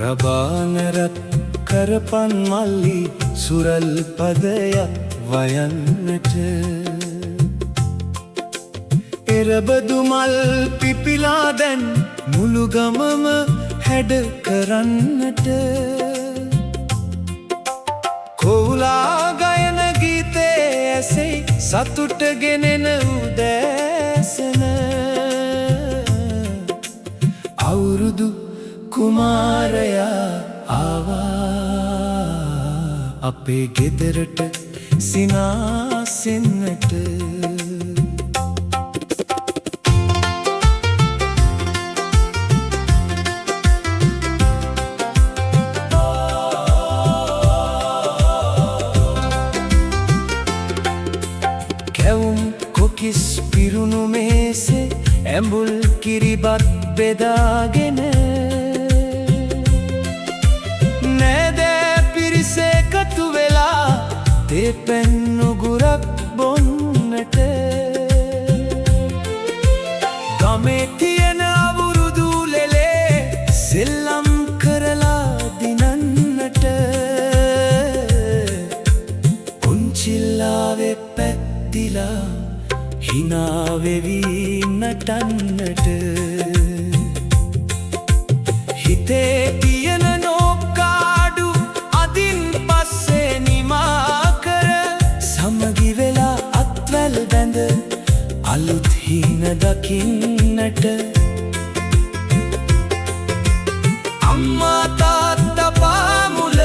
ප්‍රභානරත් කරපන් මල්ලි සුරල් පදයක් වයන්නට එරබදු මල් පිපිලා දැන් මුළු ගමම හැඩ කරන්නට කොවුලා ගයන ගීතේ ඇසෙයි සතුට ගෙනෙන උදෑසන අවුරුදු කුමාරයා ආවා අපේ ගෙදරට සිනාසෙන්නට කැවුම් කොකිස් පිරුණු මේසේ ඇඹුල් කිරිබත් බෙදාගෙන නෑදෑ පිරිස එකතු වෙලා තෙපැන් උගුරක් බොන්නට ගමේ තියෙන අවුරුදු ලෙලේ සෙල්ලම් කරලා දිනන්නට පුංචිල්ලාවේ පැත්තිලා හිනා වෙවි නටන්නට හිතේ තියෙන නෝකාඩු අදින් පස්සේ නිමා කර සමගි වෙලා අත්වැල් බැඳ අලුත් හීන දකින්නට අම්මා තාත්තා පාමුල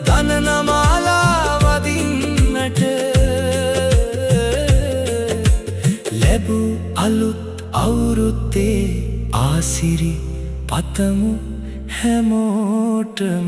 දනනමාලා වදින්නට ලැබූ අලුත් අවුරුද්දේ ආසිරි පතමු හැමෝටම